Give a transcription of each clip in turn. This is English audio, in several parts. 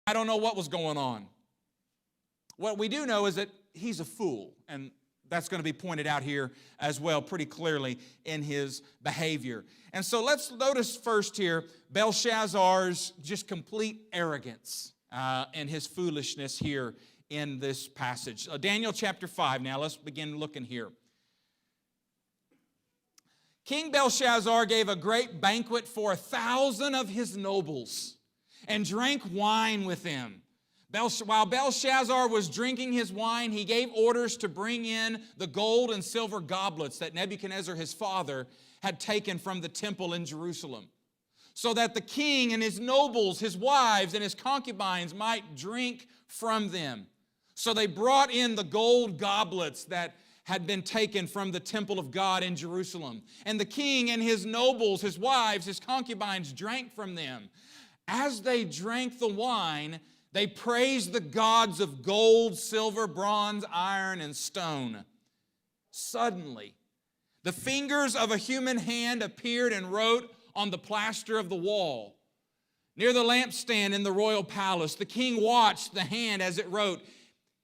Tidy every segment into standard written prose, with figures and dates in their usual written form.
I don't know what was going on. What we do know is that he's a fool, and that's going to be pointed out here as well pretty clearly in his behavior. And so let's notice first here Belshazzar's just complete arrogance and his foolishness here in this passage. Daniel chapter 5 now, let's begin looking here. King Belshazzar gave a great banquet for 1,000 of his nobles and drank wine with them. While Belshazzar was drinking his wine, he gave orders to bring in the gold and silver goblets that Nebuchadnezzar, his father, had taken from the temple in Jerusalem, so that the king and his nobles, his wives, and his concubines might drink from them. So they brought in the gold goblets that had been taken from the temple of God in Jerusalem. And the king and his nobles, his wives, his concubines drank from them. As they drank the wine, they praised the gods of gold, silver, bronze, iron, and stone. Suddenly, the fingers of a human hand appeared and wrote on the plaster of the wall. Near the lampstand in the royal palace, the king watched the hand as it wrote.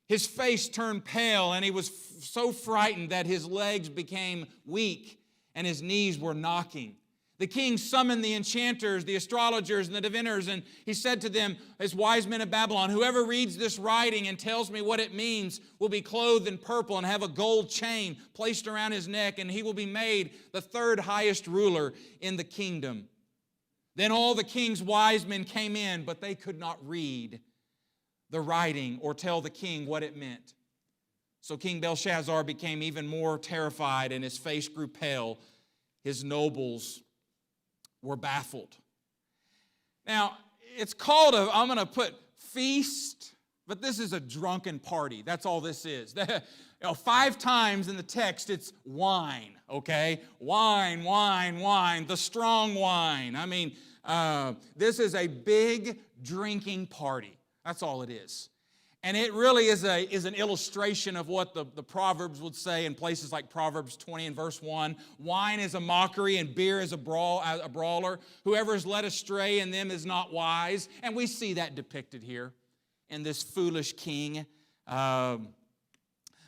His face turned pale, and he was so frightened that his legs became weak and his knees were knocking. The king summoned the enchanters, the astrologers, and the diviners, and he said to them, as wise men of Babylon, whoever reads this writing and tells me what it means will be clothed in purple and have a gold chain placed around his neck, and he will be made the third highest ruler in the kingdom. Then all the king's wise men came in, but they could not read the writing or tell the king what it meant. So King Belshazzar became even more terrified, and his face grew pale. His nobles were baffled. Now, it's called I'm going to put feast, but this is a drunken party. That's all this is. 5 times in the text, it's wine, okay? Wine, wine, wine, the strong wine. I mean, this is a big drinking party. That's all it is. And it really is an illustration of what the Proverbs would say in places like Proverbs 20 and verse 1. Wine is a mockery and beer is a brawler. Whoever is led astray in them is not wise. And we see that depicted here in this foolish king.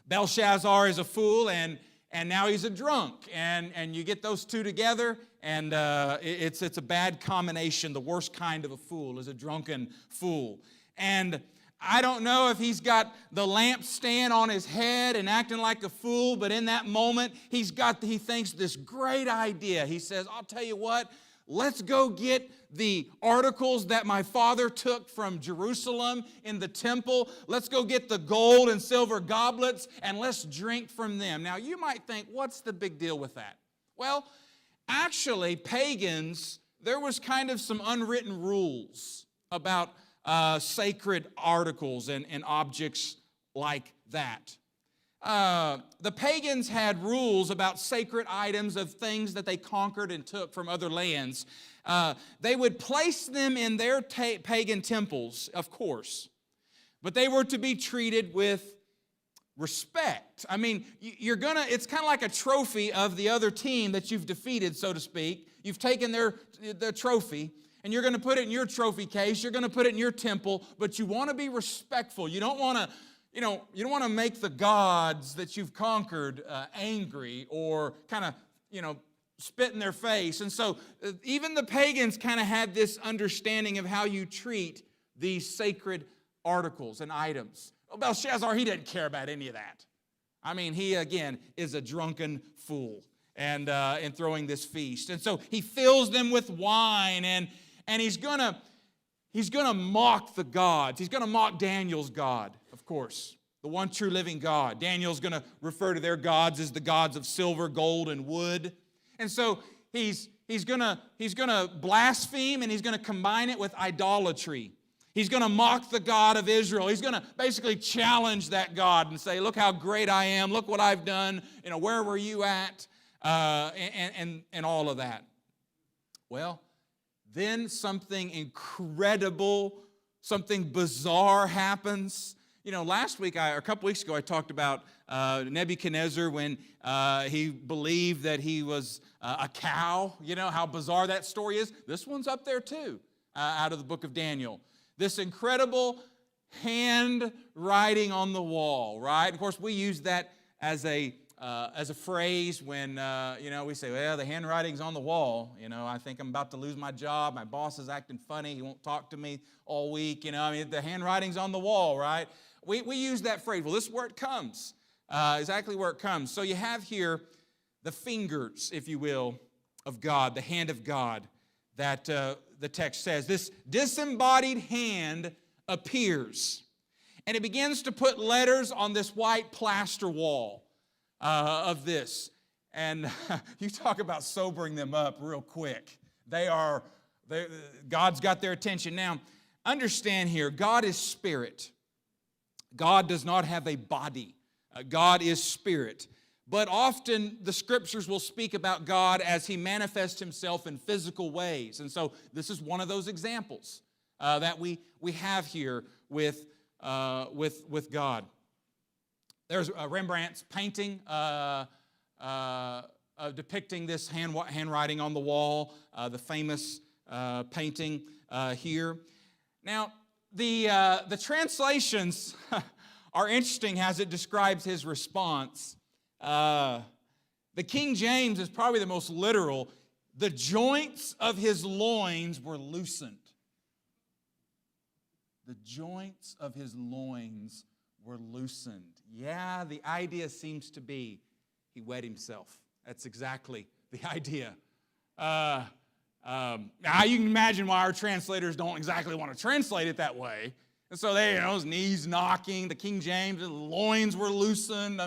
Belshazzar is a fool and now he's a drunk. And you get those two together and it's a bad combination. The worst kind of a fool is a drunken fool. And I don't know if he's got the lampstand on his head and acting like a fool, but in that moment, he thinks this great idea. He says, I'll tell you what, let's go get the articles that my father took from Jerusalem in the temple. Let's go get the gold and silver goblets, and let's drink from them. Now, you might think, what's the big deal with that? Well, actually, pagans, there was kind of some unwritten rules about sacred articles and objects like that. The pagans had rules about sacred items of things that they conquered and took from other lands. They would place them in their pagan temples, of course, but they were to be treated with respect. I mean, it's kind of like a trophy of the other team that you've defeated, so to speak. You've taken their trophy, and you're going to put it in your trophy case. You're going to put it in your temple, but you want to be respectful. You don't want to, you don't want to make the gods that you've conquered angry or kind of, spit in their face. And so even the pagans kind of had this understanding of how you treat these sacred articles and items. Well, Belshazzar, he didn't care about any of that. I mean, he, again, is a drunken fool and in throwing this feast. And so he fills them with wine and he's gonna mock the gods. He's gonna mock Daniel's God, of course, the one true living God. Daniel's gonna refer to their gods as the gods of silver, gold, and wood. And so he's gonna blaspheme, and he's gonna combine it with idolatry. He's gonna mock the God of Israel. He's gonna basically challenge that God and say, "Look how great I am. Look what I've done. Where were you at?" And all of that. Well, then something incredible, something bizarre happens. Last week, or a couple weeks ago, I talked about Nebuchadnezzar when he believed that he was a cow. How bizarre that story is. This one's up there too, out of the book of Daniel. This incredible handwriting on the wall, right? Of course, we use that as a phrase when, we say, well, the handwriting's on the wall. I think I'm about to lose my job. My boss is acting funny. He won't talk to me all week. The handwriting's on the wall, right? We use that phrase. Well, this is where it comes, exactly where it comes. So you have here the fingers, if you will, of God, the hand of God that the text says. This disembodied hand appears, and it begins to put letters on this white plaster wall of this. And you talk about sobering them up real quick. God's got their attention. Now, understand here, God is spirit. God does not have a body. God is spirit. But often the scriptures will speak about God as He manifests Himself in physical ways. And so this is one of those examples that we have here with God. There's Rembrandt's painting depicting this handwriting on the wall, the famous painting here. Now, the translations are interesting as it describes his response. The King James is probably the most literal. The joints of his loins were loosened. The joints of his loins were loosened. Yeah, the idea seems to be he wet himself. That's exactly the idea. Now you can imagine why our translators don't exactly want to translate it that way. And so his knees knocking, the King James, the loins were loosened.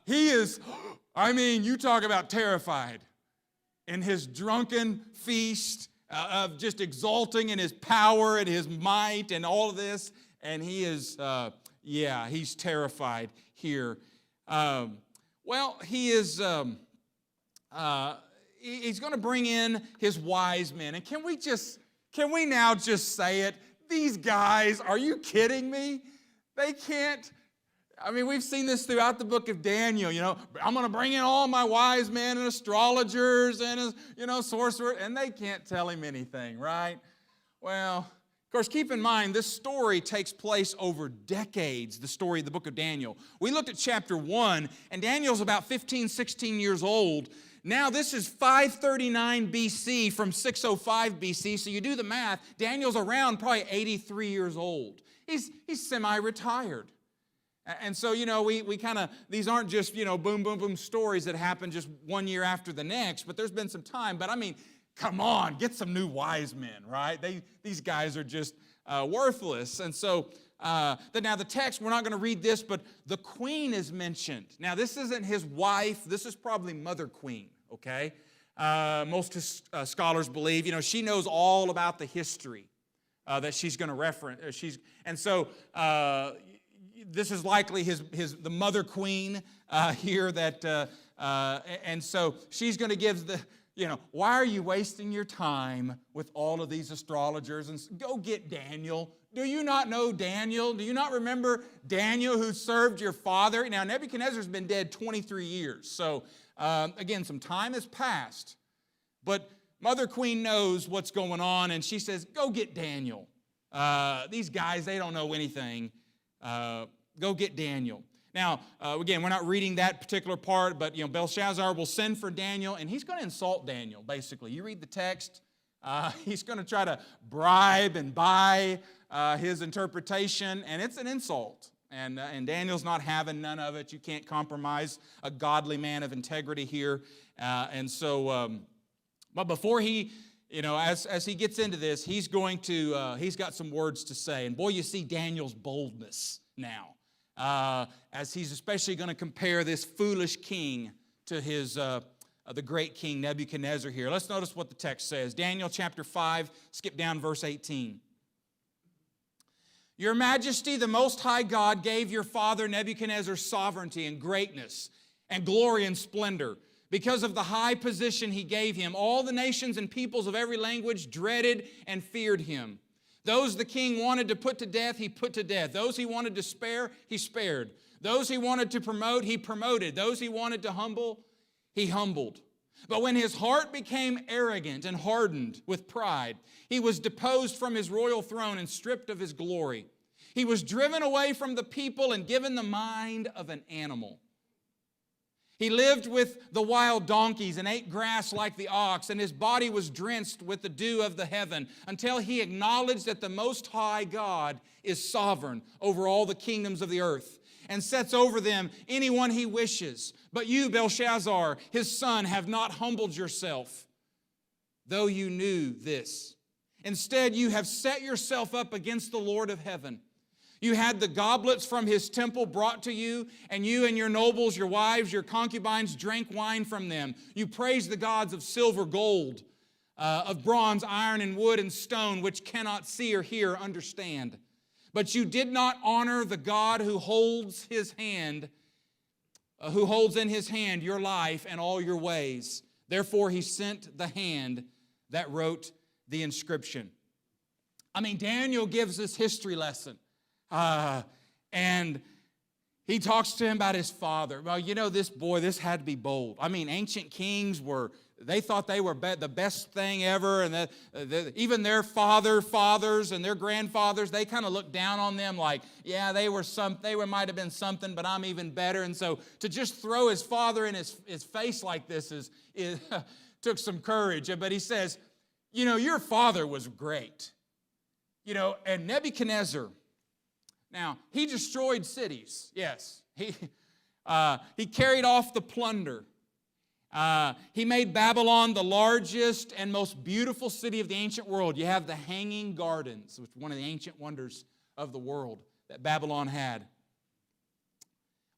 You talk about terrified in his drunken feast of just exulting in his power and his might and all of this. And he is, he's terrified here. He is, he's going to bring in his wise men. And can we now just say it? These guys, are you kidding me? They can't. We've seen this throughout the book of Daniel. I'm going to bring in all my wise men and astrologers and, sorcerers, and they can't tell him anything, right? Well, of course, keep in mind, this story takes place over decades, the story of the book of Daniel. We looked at chapter 1, and Daniel's about 15, 16 years old. Now, this is 539 BC from 605 BC, so you do the math. Daniel's around probably 83 years old. He's semi-retired. And so, we kind of, these aren't just, boom, boom, boom stories that happen just one year after the next, but there's been some time. But come on, get some new wise men, right? These guys are just worthless. And so, now the text, we're not going to read this, but the queen is mentioned. Now, this isn't his wife. This is probably Mother Queen, okay? Most scholars believe, she knows all about the history that she's going to reference. This is likely the Mother Queen here and so she's going to give why are you wasting your time with all of these astrologers? And go get Daniel. Do you not know Daniel? Do you not remember Daniel who served your father? Now, Nebuchadnezzar's been dead 23 years. So, again, some time has passed. But Mother Queen knows what's going on, and she says, go get Daniel. These guys, they don't know anything. Go get Daniel. Now, again, we're not reading that particular part, but, Belshazzar will send for Daniel, and he's going to insult Daniel, basically. You read the text, he's going to try to bribe and buy his interpretation, and it's an insult. And Daniel's not having none of it. You can't compromise a godly man of integrity here. But before he, as he gets into this, he's got some words to say. And boy, you see Daniel's boldness now. As he's especially going to compare this foolish king to the great king Nebuchadnezzar here. Let's notice what the text says. Daniel chapter 5, skip down verse 18. Your Majesty, the Most High God, gave your father Nebuchadnezzar sovereignty and greatness and glory and splendor. Because of the high position he gave him, all the nations and peoples of every language dreaded and feared him. Those the king wanted to put to death, he put to death. Those he wanted to spare, he spared. Those he wanted to promote, he promoted. Those he wanted to humble, he humbled. But when his heart became arrogant and hardened with pride, he was deposed from his royal throne and stripped of his glory. He was driven away from the people and given the mind of an animal. He lived with the wild donkeys and ate grass like the ox, and his body was drenched with the dew of the heaven, until he acknowledged that the Most High God is sovereign over all the kingdoms of the earth, and sets over them anyone he wishes. But you, Belshazzar, his son, have not humbled yourself, though you knew this. Instead, you have set yourself up against the Lord of heaven. You had the goblets from his temple brought to you, and your nobles, your wives, your concubines drank wine from them. You praised the gods of silver, gold, of bronze, iron, and wood, and stone, which cannot see or hear or understand. But you did not honor the God who holds in his hand your life and all your ways. Therefore, he sent the hand that wrote the inscription. I mean, Daniel gives this history lesson. And he talks to him about his father. Well, this had to be bold. I mean, ancient kings they thought they were the best thing ever, and even their fathers and their grandfathers, they kind of looked down on them like, yeah, they might have been something, but I'm even better. And so to just throw his father in his face like this is took some courage. But he says, your father was great. And Nebuchadnezzar, now, he destroyed cities, yes. He carried off the plunder. He made Babylon the largest and most beautiful city of the ancient world. You have the Hanging Gardens, which is one of the ancient wonders of the world that Babylon had.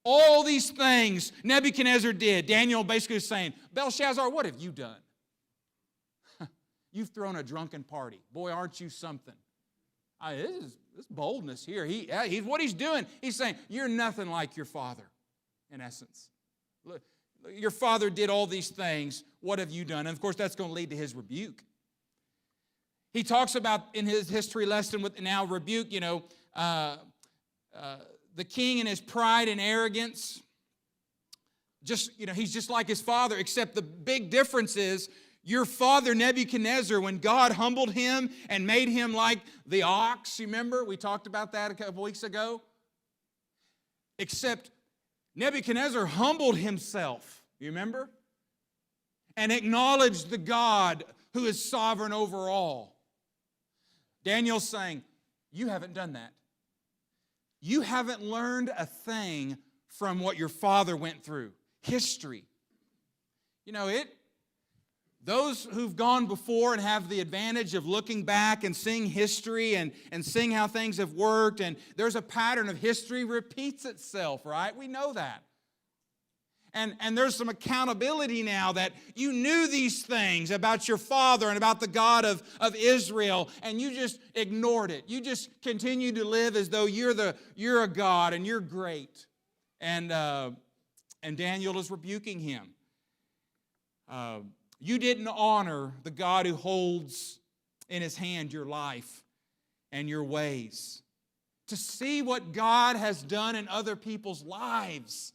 All these things Nebuchadnezzar did. Daniel basically is saying, Belshazzar, what have you done? You've thrown a drunken party. Boy, aren't you something? This boldness here. What he's doing, he's saying, you're nothing like your father, in essence. Look, your father did all these things. What have you done? And of course, that's going to lead to his rebuke. He talks about in his history lesson with now rebuke, the king and his pride and arrogance. He's just like his father, except the big difference is, your father Nebuchadnezzar, when God humbled him and made him like the ox, you remember? We talked about that a couple weeks ago. Except Nebuchadnezzar humbled himself, you remember? And acknowledged the God who is sovereign over all. Daniel's saying, you haven't done that. You haven't learned a thing from what your father went through. History. Those who've gone before and have the advantage of looking back and seeing history and seeing how things have worked, and there's a pattern of history repeats itself, right? We know that. And there's some accountability now that you knew these things about your father and about the God of Israel, and you just ignored it. You just continue to live as though you're a God and you're great. And Daniel is rebuking him. You didn't honor the God who holds in his hand your life and your ways. To see what God has done in other people's lives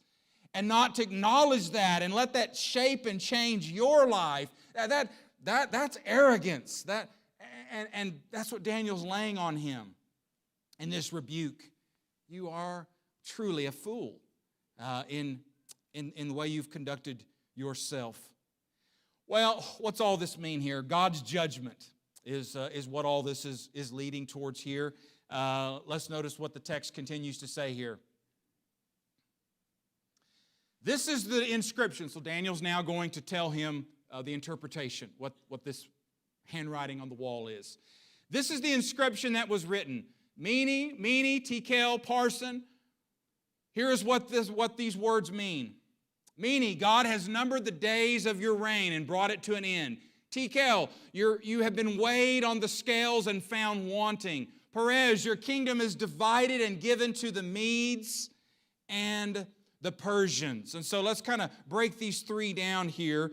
and not to acknowledge that and let that shape and change your life, that's arrogance. And that's what Daniel's laying on him in this rebuke. You are truly a fool in the way you've conducted yourself. Well, what's all this mean here? God's judgment is what all this is leading towards here. Let's notice what the text continues to say here. This is the inscription. So Daniel's now going to tell him the interpretation, what this handwriting on the wall is. This is the inscription that was written. Mene, Tekel, Parsin. Here is what these words mean. Mene, God has numbered the days of your reign and brought it to an end. Tekel, you have been weighed on the scales and found wanting. Perez, your kingdom is divided and given to the Medes and the Persians. And so let's kind of break these three down here.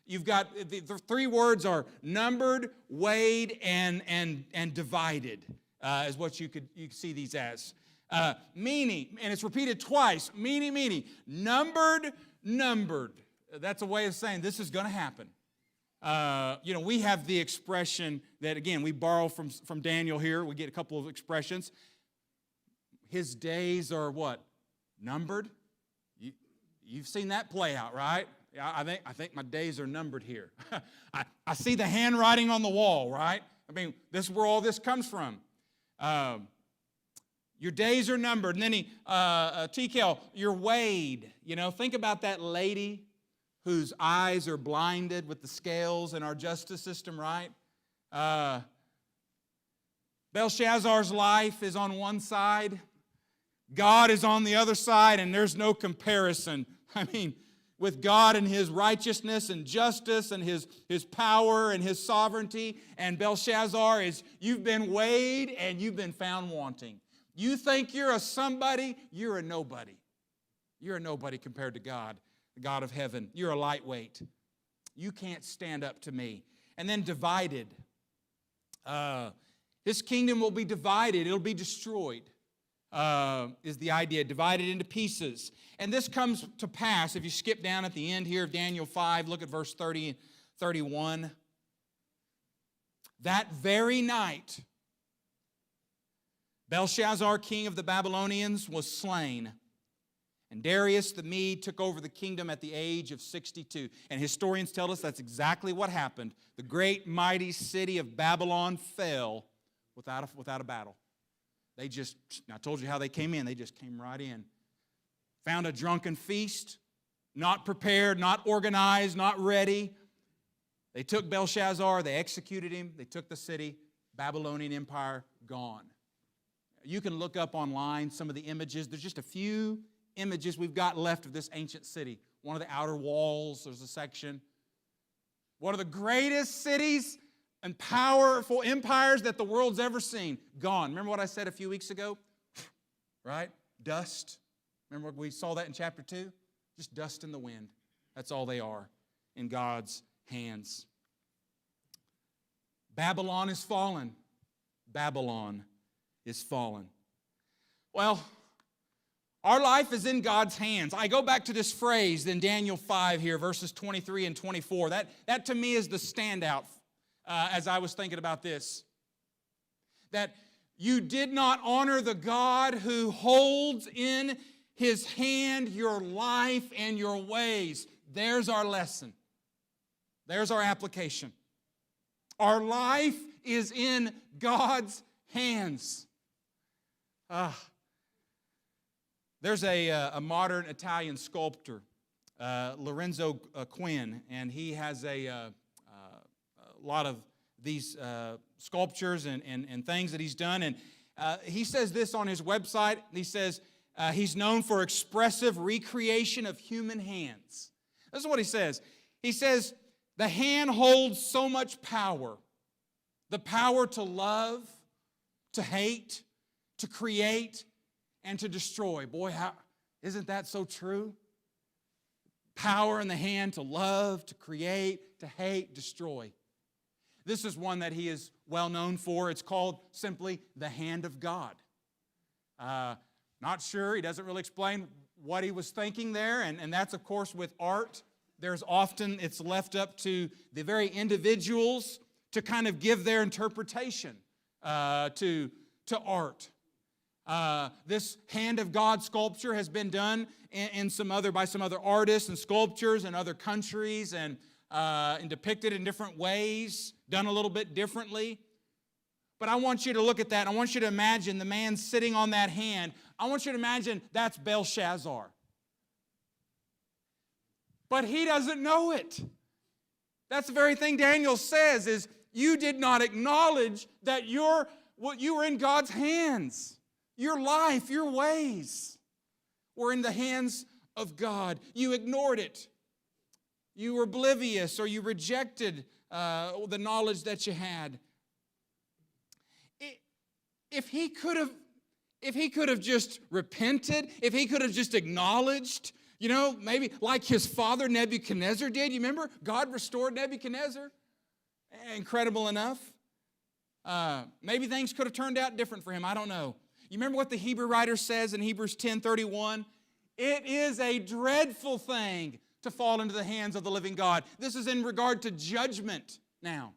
You've got, the three words are numbered, weighed, and divided, is what you could see these as. Mene, and it's repeated twice. Mene, numbered. That's a way of saying this is going to happen. We have the expression that, again, we borrow from Daniel here. We get a couple of expressions. His days are what? Numbered? You've seen that play out, right? I think my days are numbered here. I see the handwriting on the wall, right? I mean, this is where all this comes from. Your days are numbered. And then TKL, you're weighed. Think about that lady whose eyes are blinded with the scales in our justice system, right? Belshazzar's life is on one side. God is on the other side, and there's no comparison. I mean, with God and His righteousness and justice and His power and His sovereignty, and Belshazzar you've been weighed and you've been found wanting. You think you're a somebody, you're a nobody. You're a nobody compared to God, the God of heaven. You're a lightweight. You can't stand up to me. And then divided. His kingdom will be divided. It'll be destroyed. Is the idea, divided into pieces. And this comes to pass, if you skip down at the end here of Daniel 5, look at verse 30 and 31. That very night, Belshazzar, king of the Babylonians, was slain. And Darius the Mede took over the kingdom at the age of 62. And historians tell us that's exactly what happened. The great mighty city of Babylon fell without a battle. I told you how they came in. They just came right in. Found a drunken feast, not prepared, not organized, not ready. They took Belshazzar, they executed him, they took the city, Babylonian Empire, gone. You can look up online some of the images. There's just a few images we've got left of this ancient city. One of the outer walls, there's a section. One of the greatest cities and powerful empires that the world's ever seen, gone. Remember what I said a few weeks ago? Right? Dust. Remember we saw that in chapter 2? Just dust in the wind. That's all they are in God's hands. Babylon is fallen. Babylon is fallen. Well, our life is in God's hands. I go back to this phrase in Daniel 5 here, verses 23 and 24. That to me is the standout as I was thinking about this. That you did not honor the God who holds in His hand your life and your ways. There's our lesson. There's our application. Our life is in God's hands. There's a modern Italian sculptor, Lorenzo Quinn, and he has a lot of these sculptures and things that he's done. And he says this on his website. He says he's known for expressive recreation of human hands. This is what he says. He says, the hand holds so much power. The power to love, to hate, to create, and to destroy. Boy, isn't that so true? Power in the hand to love, to create, to hate, destroy. This is one that he is well known for. It's called simply the hand of God. Not sure, he doesn't really explain what he was thinking there, and that's of course with art. There's often, it's left up to the very individuals to kind of give their interpretation to art. This hand of God sculpture has been done by some other artists and sculptors in other countries and depicted in different ways, done a little bit differently. But I want you to look at that. I want you to imagine the man sitting on that hand. I want you to imagine that's Belshazzar. But he doesn't know it. That's the very thing Daniel says is you did not acknowledge that you were in God's hands. Your life, your ways were in the hands of God. You ignored it. You were oblivious or you rejected the knowledge that you had. If he could have just repented, if he could have just acknowledged, maybe like his father Nebuchadnezzar did. You remember? God restored Nebuchadnezzar. Incredible enough. Maybe things could have turned out different for him. I don't know. You remember what the Hebrew writer says in Hebrews 10:31? It is a dreadful thing to fall into the hands of the living God. This is in regard to judgment now.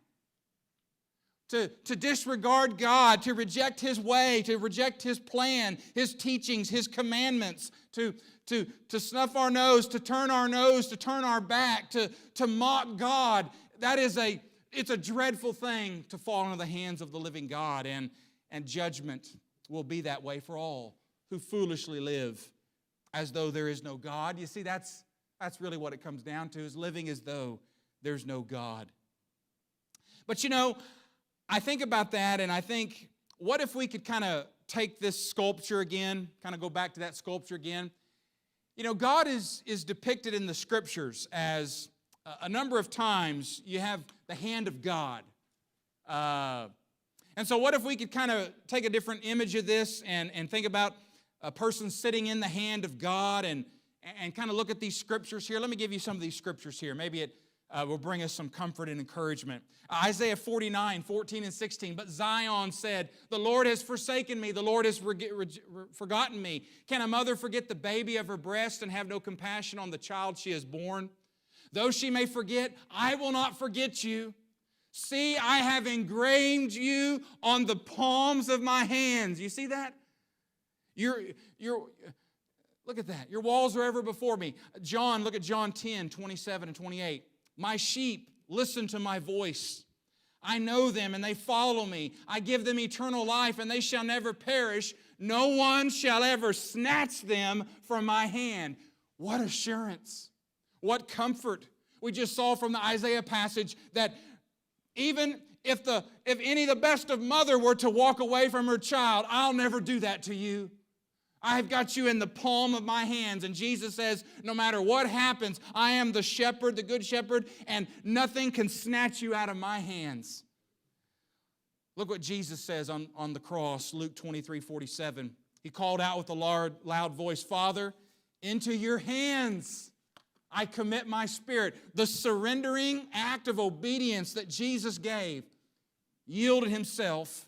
To disregard God, to reject His way, to reject His plan, His teachings, His commandments, to snuff our nose, to turn our nose, to turn our back, to mock God. It's a dreadful thing to fall into the hands of the living God, and judgment will be that way for all who foolishly live as though there is no God. You see, that's really what it comes down to, is living as though there's no God. But I think about that, and I think, what if we could kind of take this sculpture again, kind of go back to that sculpture again? God is depicted in the Scriptures as a number of times you have the hand of God. And so what if we could kind of take a different image of this and think about a person sitting in the hand of God and kind of look at these Scriptures here? Let me give you some of these Scriptures here. Maybe it will bring us some comfort and encouragement. Isaiah 49, 14 and 16. But Zion said, the Lord has forsaken me. The Lord has forgotten me. Can a mother forget the baby of her breast and have no compassion on the child she has borne? Though she may forget, I will not forget you. See, I have engraved you on the palms of my hands. You see that? Look at that. Your walls are ever before me. Look at John 10, 27 and 28. My sheep listen to my voice. I know them and they follow me. I give them eternal life and they shall never perish. No one shall ever snatch them from my hand. What assurance. What comfort. We just saw from the Isaiah passage that even if the best of mother were to walk away from her child, I'll never do that to you. I've got you in the palm of my hands. And Jesus says, no matter what happens, I am the shepherd, the good shepherd, and nothing can snatch you out of my hands. Look what Jesus says on the cross, Luke 23, 47. He called out with a loud voice, Father, into your hands I commit my spirit. The surrendering act of obedience that Jesus gave yielded Himself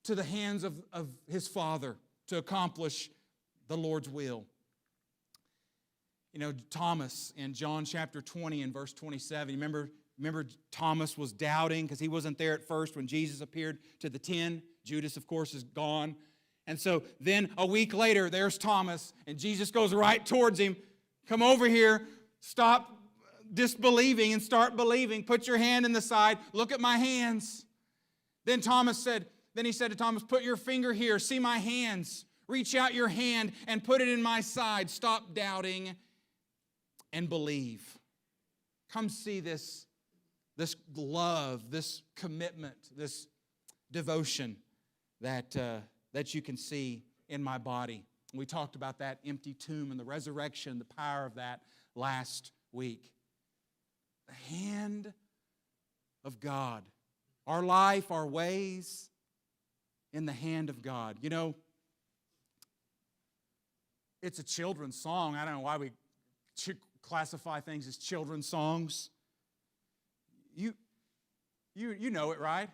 to the hands of His Father to accomplish the Lord's will. Thomas in John chapter 20 and verse 27, remember Thomas was doubting because he wasn't there at first when Jesus appeared to the 10. Judas, of course, is gone. And so then a week later, there's Thomas, and Jesus goes right towards him. Come over here, stop disbelieving and start believing. Put your hand in the side, look at my hands. Then he said to Thomas, put your finger here, see my hands. Reach out your hand and put it in my side. Stop doubting and believe. Come see this love, this commitment, this devotion that you can see in my body. We talked about that empty tomb and the resurrection, the power of that last week. The hand of God. Our life, our ways, in the hand of God. It's a children's song. I don't know why we classify things as children's songs. You know it, right?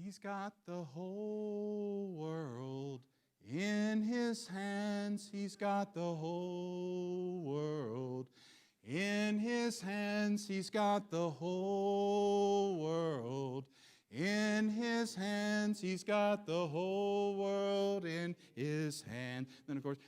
He's got the whole world in His hands. He's got the whole world in His hands. He's got the whole world in His hands. He's got the whole world in His hand. Then, of course,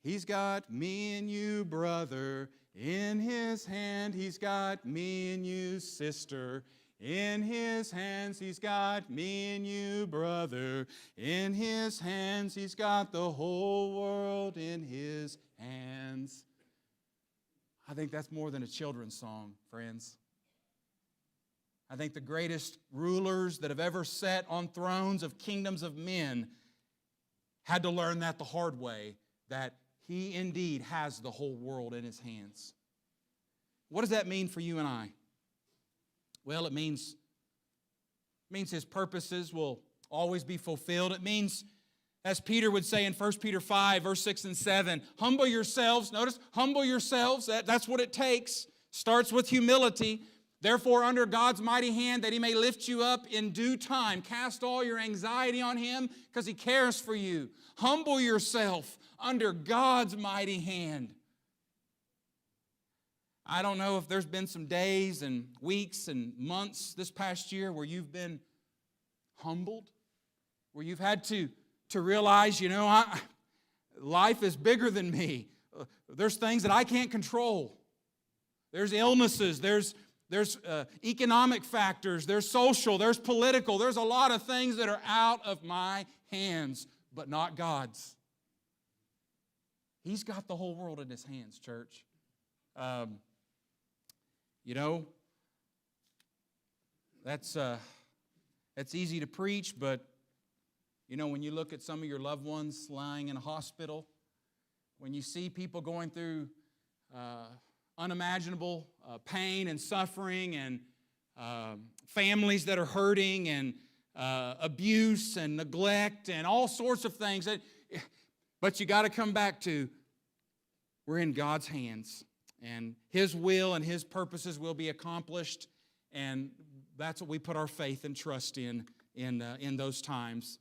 He's got me and you, brother, in His hand. He's got me and you, sister, in His hands. He's got me and you, brother, in His hands. He's got the whole world in His hands. I think that's more than a children's song, friends. I think the greatest rulers that have ever sat on thrones of kingdoms of men had to learn that the hard way, that He indeed has the whole world in His hands. What does that mean for you and I? Well, it means His purposes will always be fulfilled. It means, as Peter would say in 1 Peter 5, verse 6 and 7, humble yourselves. Notice, humble yourselves. That's what it takes. Starts with humility. Therefore, under God's mighty hand, that He may lift you up in due time. Cast all your anxiety on Him because He cares for you. Humble yourself under God's mighty hand. I don't know if there's been some days and weeks and months this past year where you've been humbled, where you've had to realize, life is bigger than me. There's things that I can't control. There's illnesses, there's economic factors, there's social, there's political, there's a lot of things that are out of my hands, but not God's. He's got the whole world in His hands, church. That's easy to preach, but when you look at some of your loved ones lying in a hospital, when you see people going through unimaginable pain and suffering, and families that are hurting, and abuse and neglect and all sorts of things, but you got to come back to, we're in God's hands, and His will and His purposes will be accomplished, and that's what we put our faith and trust in those times.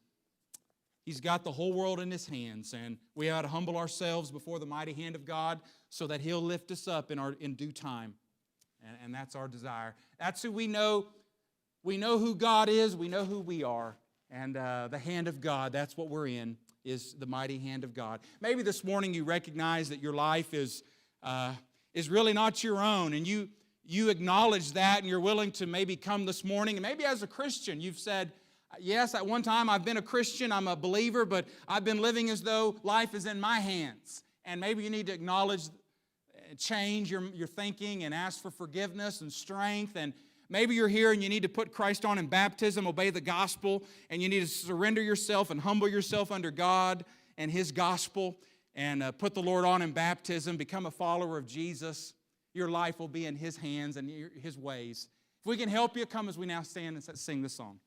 He's got the whole world in His hands, and we ought to humble ourselves before the mighty hand of God so that He'll lift us up in due time, and that's our desire. That's who we know. We know who God is. We know who we are, and the hand of God, that's what we're in, is the mighty hand of God. Maybe this morning you recognize that your life is really not your own, and you acknowledge that, and you're willing to maybe come this morning, and maybe as a Christian you've said, yes, at one time I've been a Christian, I'm a believer, but I've been living as though life is in my hands. And maybe you need to acknowledge, change your thinking, and ask for forgiveness and strength. And maybe you're here and you need to put Christ on in baptism, obey the gospel, and you need to surrender yourself and humble yourself under God and His gospel, and put the Lord on in baptism, become a follower of Jesus. Your life will be in His hands and His ways. If we can help you, come as we now stand and sing this song.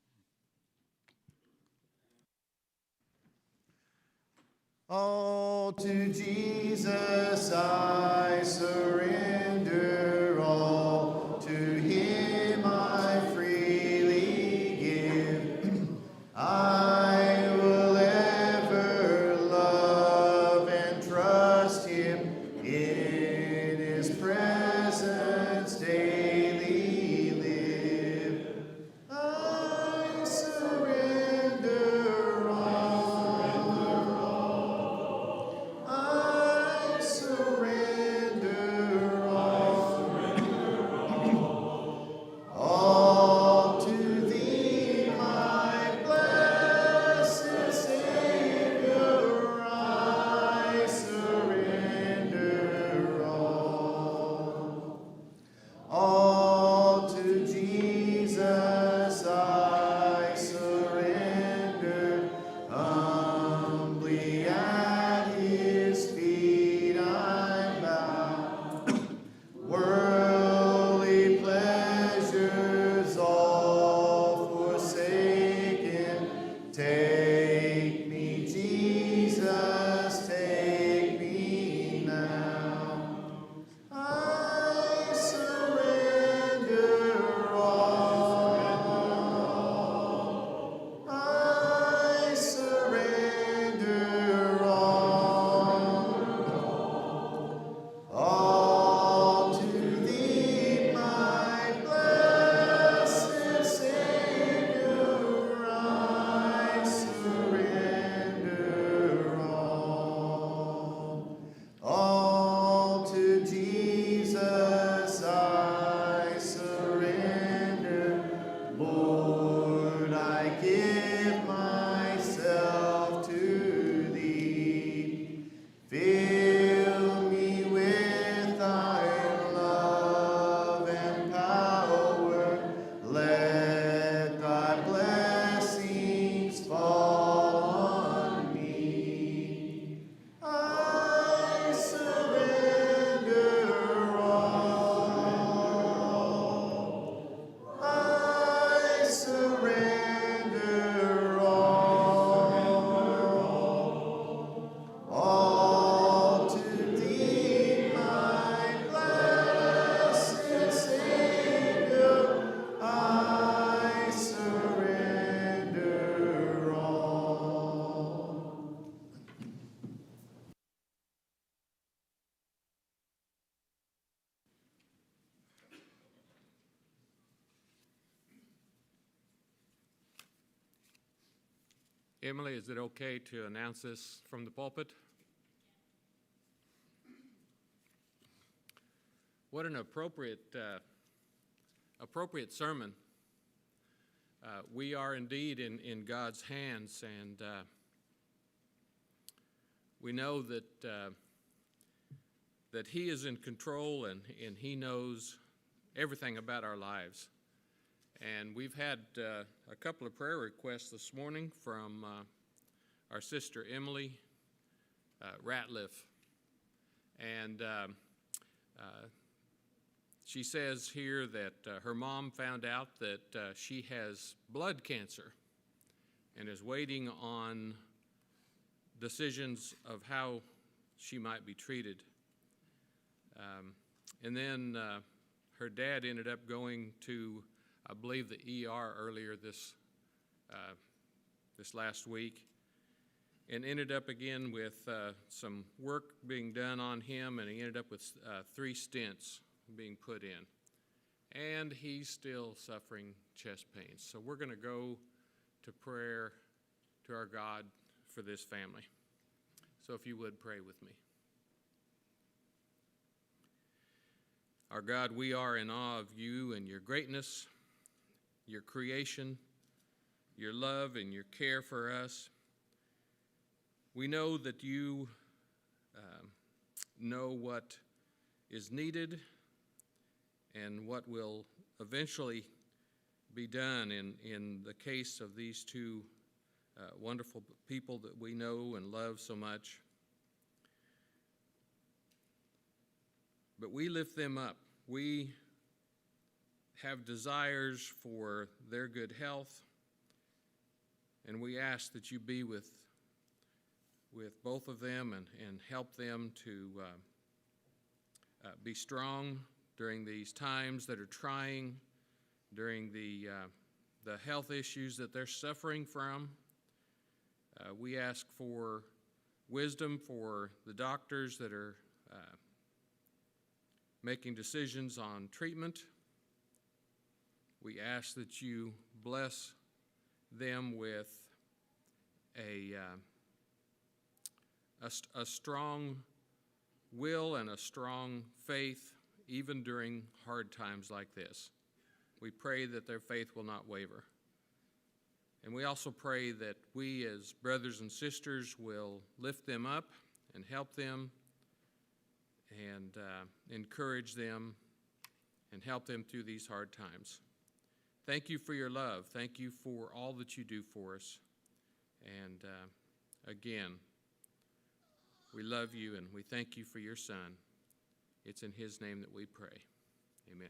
All to Jesus I surrender, all to Him I freely give. I will ever love and trust Him, in His presence daily live. I surrender all. I surrender all. Emily, is it okay to announce this from the pulpit? What an appropriate sermon. We are indeed in God's hands, and we know that He is in control, and He knows everything about our lives. And we've had a couple of prayer requests this morning from our sister Emily Ratliff. And she says here that her mom found out that she has blood cancer and is waiting on decisions of how she might be treated. And then her dad ended up going to, I believe, the ER earlier this last week, and ended up again with some work being done on him, and he ended up with 3 stents being put in. And he's still suffering chest pains. So we're going to go to prayer to our God for this family. So if you would pray with me. Our God, we are in awe of you and your greatness, your creation, your love and your care for us. We know that you know what is needed and what will eventually be done in the case of these 2 wonderful people that we know and love so much. But we lift them up. We have desires for their good health, and we ask that you be with both of them and help them to be strong during these times that are trying, during the health issues that they're suffering from. We ask for wisdom for the doctors that are making decisions on treatment. We ask that you bless them with a strong will and a strong faith, even during hard times like this. We pray that their faith will not waver. And we also pray that we as brothers and sisters will lift them up and help them and encourage them and help them through these hard times. Thank you for your love. Thank you for all that you do for us. And again, we love you and we thank you for your Son. It's in his name that we pray. Amen.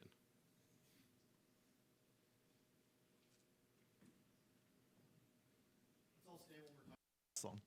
Song.